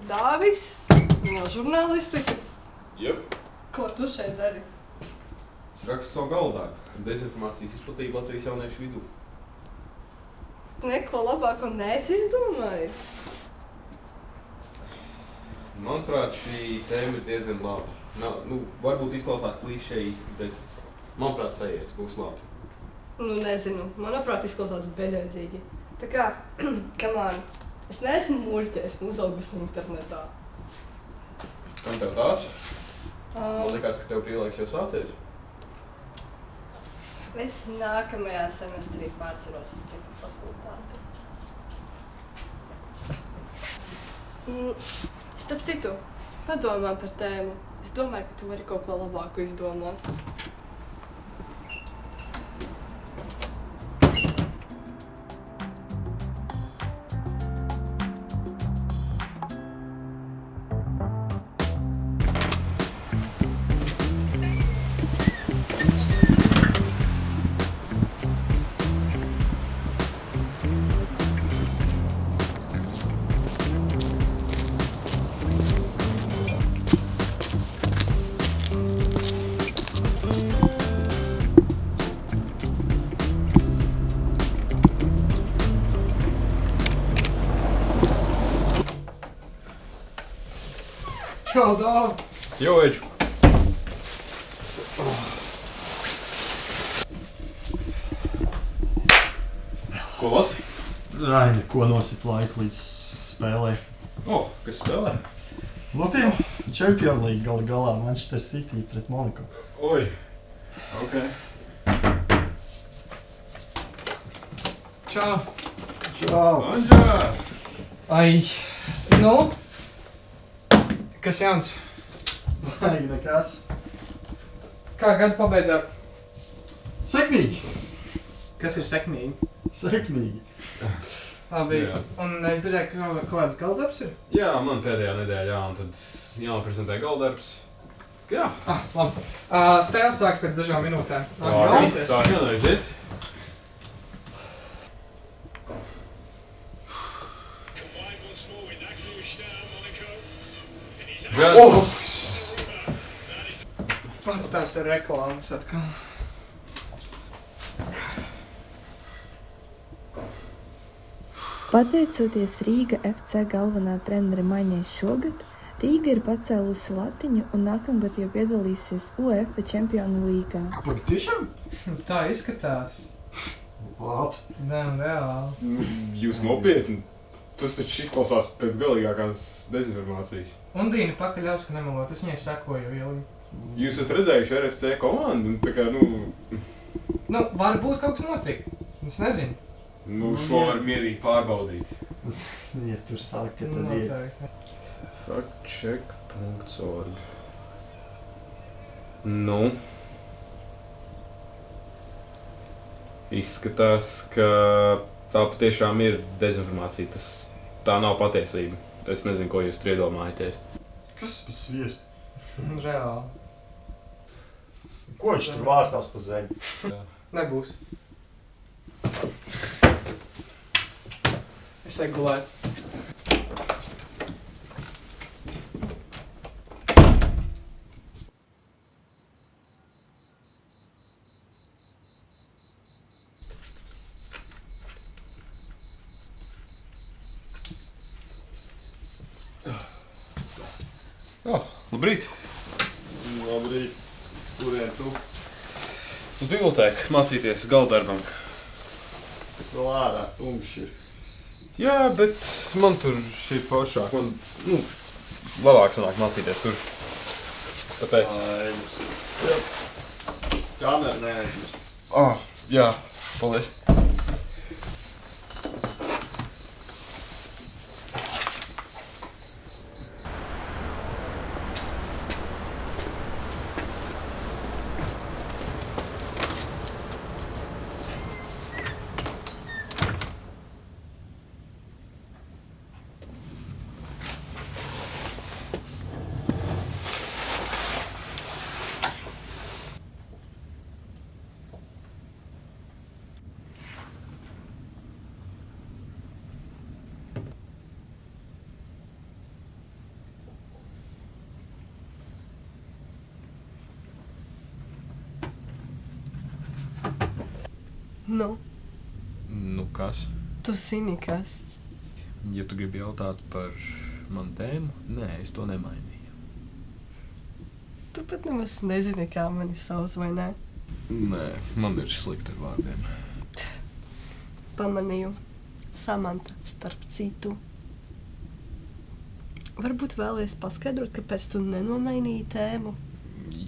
Dāvis no žurnālistikas. Jep. Ko tu šeit dari? Es rakstu savu galdā. Dezinformācijas izplatība Latvijas jauniešu vidū. Neko labāko neesi izdomājis. Manuprāt, šī tēma ir diezgan laba. Varbūt izklausās klišejiski, bet manuprāt, sajēdz būs labi. Nezinu. Manuprāt, izklausās bezjēdzīgi. Tā kā, come on. Es neesmu muļķe, esmu uzaugusi internetā. Kam tev tās? Man likās, ka tev brīvlaiks jau sācies. Es nākamajā semestrī pārceros uz citu fakultāti. Starp citu, padomā par tēmu. Es domāju, ka tu vari kaut ko labāku izdomāt. Čau, Dāvi! Jo, Eģu! Ko lasi? Ai, neko nosit laiku līdz spēlē. Kas spēlē? Lopiem, Champions League galā Manchester City pret Monaco. Oi! Ok. Čau! Čau! Anģā! Ai, nu? Kas jauns? Baigi nekas. Kā gadu pabeidzāt? Sekmīgi! Kas ir sekmīgi? Sekmīgi! Labi, Jā. un es dzirdēju, ka kaut kāds galdarbs ir? Jā, man pēdējā nedēļā, un tad jānoprezentē galdarbs. Jā. Labi. Spēle sāks pēc dažām minūtēm. Nāk, Tā skatīties. jāaiziet. Pats tās ir reklāmas atkal. Pateicoties Rīga FC galvenā trenera maiņai šogad, Rīga ir pacēlusi latiņu un nākamgad jau piedalīsies UEFA Čempionu līgā. Pag, tiešām? Tā izskatās. Labs. Nē, reāli. Jūs nopietni? Tas taču izklausās pēc galīgākās dezinformācijas. Undīna pakaļaus, ka nemelot, es viņai sekoju ilgi. Jūs esat redzējuši RFC komandu, un tā kā, Nu, varbūt kaut kas notika. Es nezinu. šo var mierīgi pārbaudīt. Ja tur saka, ka tad ir. Noteikti. Factcheck.org. Izskatās, ka tā patiešām ir dezinformācija. Tā nav patiesība. Es nezinu, ko jūs tur iedomājaties. Kas pa sviestu? Reāli. Ko viņš tur vārtās pa zemi? Nebūs. Es eju gulēt. Labrīt! Labrīt. Uz kurien tu? Uz bibliotēku mācīties galdarbam. Vēl ārā tumšs ir. Jā, bet man tur šī foršāk. Man, labāk sanāk mācīties tur. Tāpēc. Kameru neaizmirst. Jā, paldies. Nu, Nu kas? tu zini, kas? Ja tu gribi jautāt par manu tēmu, nē, es to nemainīju. Tu pat nemaz nezini, kā mani sauc, vai ne? Nē, man ir slikti ar vārdiem. Pamanīju. Samanta, starp citu. Varbūt vēlies paskaidrot, kāpēc tu nenomainīji tēmu?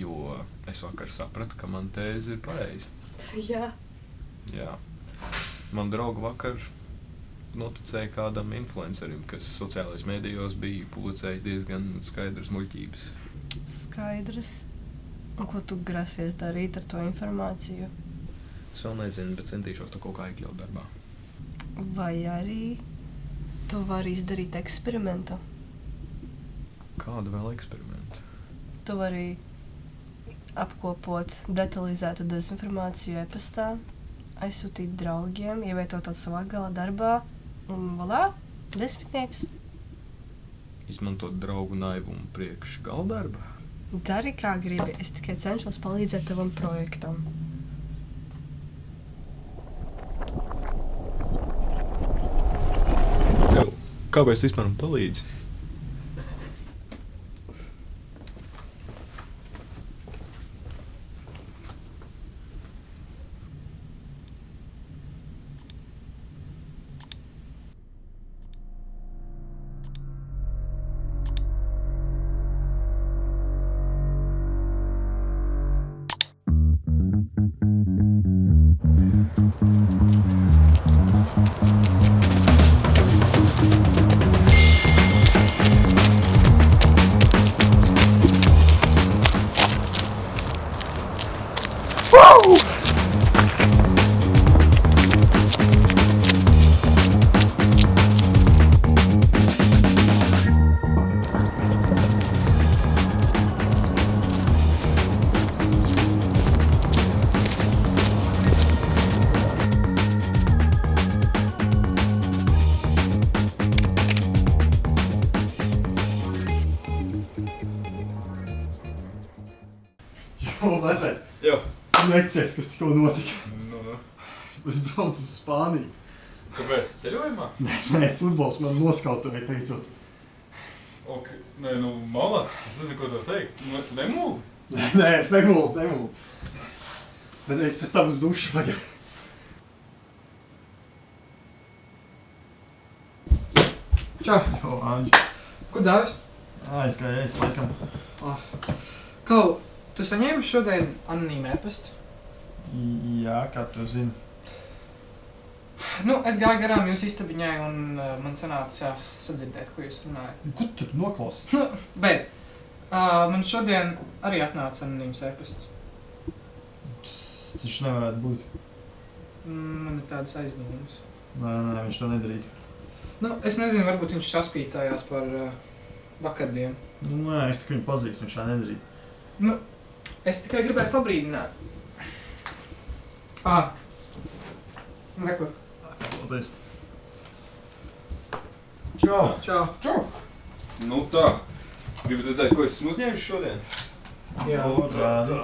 Jo es vakar sapratu, ka man tēze ir pareiza. Jā. Jā. Man draugu vakar noticēja kādam influencerim, kas sociālajos mēdījos bija publicējis diezgan skaidras muļķības. Skaidrs. Un ko tu grasies darīt ar to informāciju? Es vēl nezinu, bet centīšos to kaut kā iekļaut darbā. Vai arī tu vari izdarīt eksperimentu? Kādu vēl eksperimentu? Tu vari apkopot detalizētu dezinformāciju e-pastā, aizsūtīt draugiem, ievietot savā gala darbā un volā, 10. Izmantot draugu naivumu priekš galdarba? Dari kā gribi, es tikai cenšos palīdzēt tavam projektam. Tev, kāpēc vispār man palīdzi? Jo, vecais, Jā. necies, kas tikko notika. Nu. Es braucu uz Spāniju. Kāpēc? Ceļojumā? Nē, futbols man noskautoja, teicot. Ok, nē, nu, malāks, es nezinu, ko tev teikt. Nu, tu nemūli? Nē, es nemūlu. Bet es pēc tam uz dušu pagāju. Čau, Jo, Anģi. ko dari? Aizgāju ēst, laikam. Klau, tu saņēmi šodien anonīmu e-pastu? Jā, kā tu zini. Nu, es gāju garām jūsu istabiņai un man sanāca sadzirdēt, ko jūs runājat. Ko tu noklausi? Bet man šodien arī atnāca anonīms e-pasts. Tas taču nevarētu būt. Man ir tādas aizdomas. Nē, viņš to nedarītu. Nu, es nezinu, varbūt viņš saspītājās par vakardienu. Nu, nē, es tikai viņu pazīstu, viņš tā nedarītu. Nu, es tikai gribēju pabrīdināt. Rekur. Paldies. Čau! Čau. Čau. Nu tā. Gribat redzēt, ko esmu uzņēmis šodien? Jā. Rādi.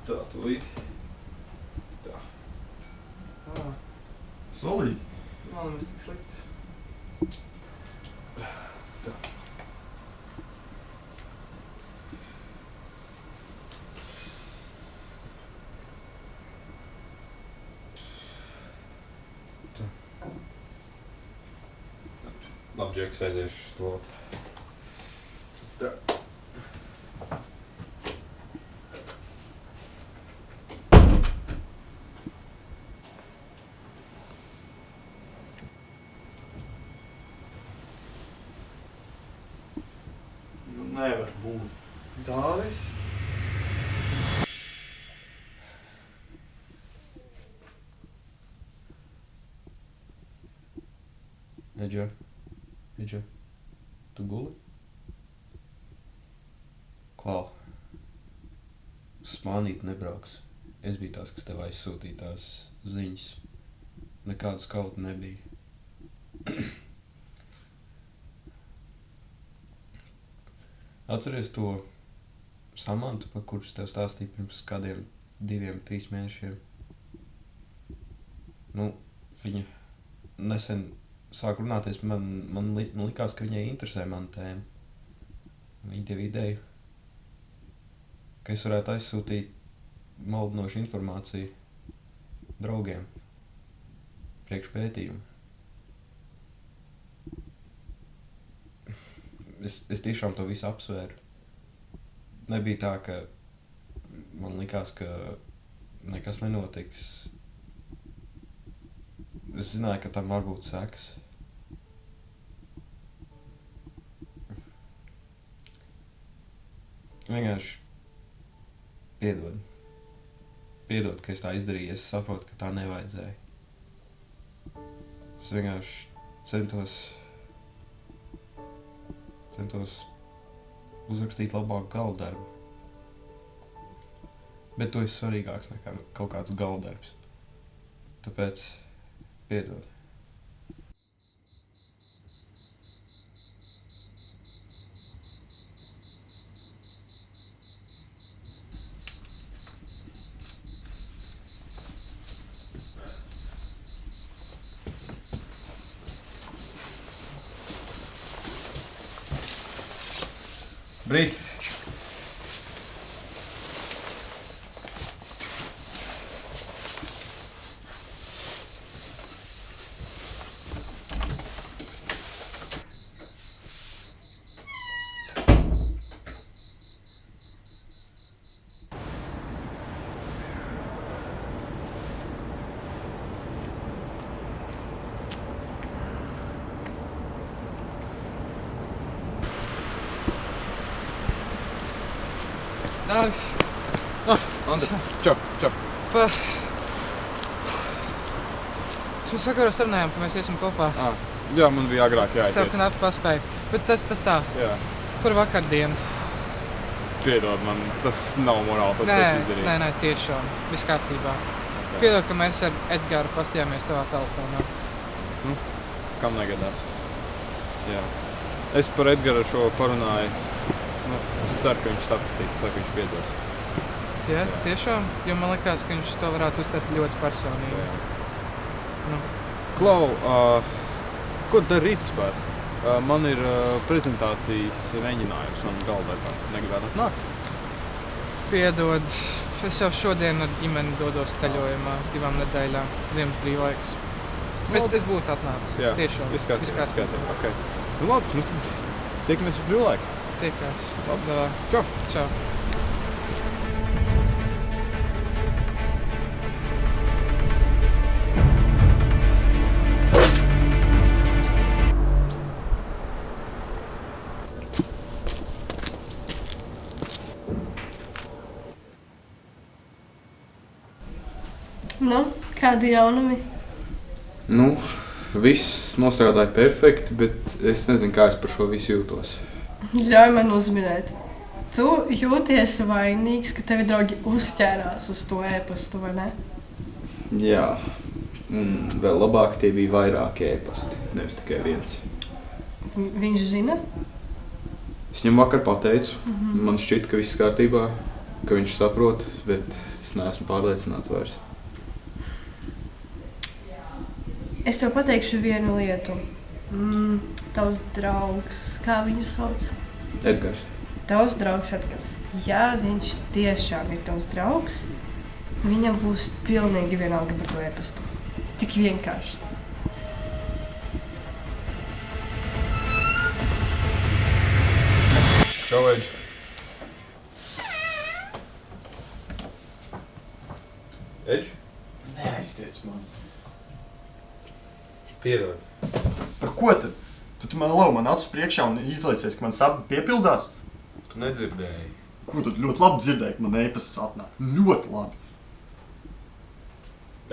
Tā, tūlīt. Tā. Solīti. Man nemaz tik slikts. Labi, Džeks, aiziešu to. Tā. Nu, nevar būt. Dāvis. Edža, tu guli? Klau, Spānīt nebrauks. Es biju tās, kas tev aizsūtīja tās ziņas. Nekādu skautu nebija. Atceries to Samantu, par kuras tev stāstīju pirms kādiem 2-3 mēnešiem? Nu, viņa nesen sāk runāties, man likās, ka viņai interesē mana tēma. Viņa tev ideju, ka es varētu aizsūtīt maldinošu informāciju draugiem priekš pētījumu. Es tiešām to visu apsvēru. Nebija tā, ka man likās, ka nekas nenotiks. Es zināju, ka tam var būt sekas. Vienkārši piedod. Piedod, ka es tā izdarīju. Es saprotu, ka tā nevajadzēja. Es vienkārši centos uzrakstīt labāku galdarbu. Bet tu esi svarīgāks nekā kaut kāds galdarbs. Tāpēc piedod. Brīd! Andri, čau! Mēs sakarā sarunājām, ka mēs iesim kopā. Jā, man bija agrāk Es tev knapi paspēju. Bet tas tā. Jā. Par vakardienu. Piedod man, tas nav morāli, tas, ko es izdarīju. Nē, tiešām. Viss kārtībā. Piedod, ka mēs ar Edgāru pastījāmies tavā telefonā. Kam negadās. Jā. Es par Edgaru šo parunāju. Es ceru, ka viņš sapratīs, ceru, ka viņš piedos. Jā, tiešām? Jo man likās, ka viņš to varētu uztvert ļoti personīgi. Klau, ko tu dari rīt vispār? Man ir prezentācijas mēģinājums man galdarbā. Negribētu atnākt? Piedod, es jau šodien ar ģimeni dodos ceļojumā uz 2 nedēļām. Ziemas brīvlaiks. Es būtu atnācis. Jā, tiešām. Viss kārtībā. Okay. Nu labi, tad tiekamies uz brīvlaiku. Tiekās. Labi. Čau. Čau. Nu, kādi jaunumi? Viss nostrādāja perfekti, bet es nezinu, kā es par šo visu jūtos. Ļauj man uzminēt. Tu jūties vainīgs, ka tevi draugi uzķērās uz to e-pastu, vai ne? Jā, un vēl labāk tie bija vairāki e-pasti, nevis tikai viens. Viņš zina? Es viņam vakar pateicu, man šķita, ka viss kārtībā, ka viņš saprot, bet es neesmu pārliecināts vairs. Es tev pateikšu vienu lietu. Tavs draugs, kā viņu sauc? Edgars. Tavs draugs Edgars. Ja viņš tiešām ir tavs draugs, viņam būs pilnīgi vienalga par to e-pastu. Tik vienkārši. Čau, Edž. Edž? Neaiztiec man. Piedod. Par ko tad? Tu man lau man acu priekšā un izlaicies, ka man sapni piepildās? Tu nedzirdēji. Ko tu ļoti labi dzirdēji, ka man e-pasts atnāk? Ļoti labi.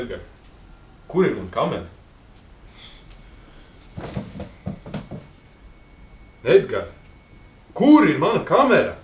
Edgar, kur ir man kamera? Edgar, kur ir mana kamera?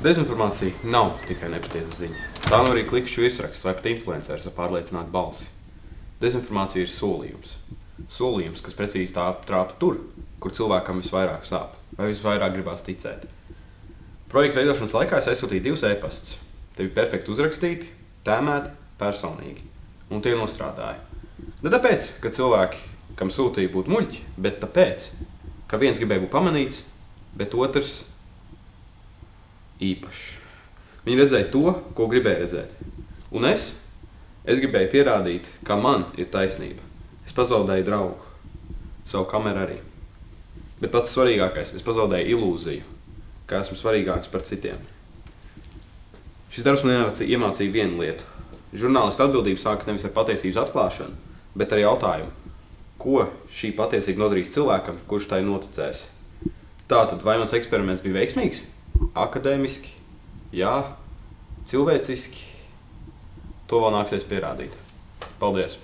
Dezinformācija nav tikai nepatiesa ziņa. Tā nav arī klikšķu virsraksts vai pat influenceris ar pārliecinātu balsi. Dezinformācija ir solījums. Solījums, kas precīzi trāpa tur, kur cilvēkam visvairāk sāp, vai visvairāk gribās ticēt. Projekta veidošanas laikā es aizsūtīju 2 e-pastus. Te bija perfekti uzrakstīti, tēmēti, personīgi. Un tie nostrādāja. Ne tāpēc, ka cilvēki, kam sūtīja, būtu muļķi, bet tāpēc, ka viens gribēja būt pamanīts, bet otrs īpašs. Viņi redzēja to, ko gribēja redzēt. Un es gribēju pierādīt, ka man ir taisnība. Es pazaudēju draugu. Savu kameru arī. Bet pats svarīgākais, es pazaudēju ilūziju, ka esmu svarīgāks par citiem. Šis darbs man iemācīja vienu lietu. Žurnālista atbildība sākas nevis ar patiesības atklāšanu, bet ar jautājumu, ko šī patiesība nodarīs cilvēkam, kurš tai noticēs. Tātad, vai mans eksperiments bija veiksmīgs? Akadēmiski, jā, cilvēciski, to vēl nāksies pierādīt. Paldies!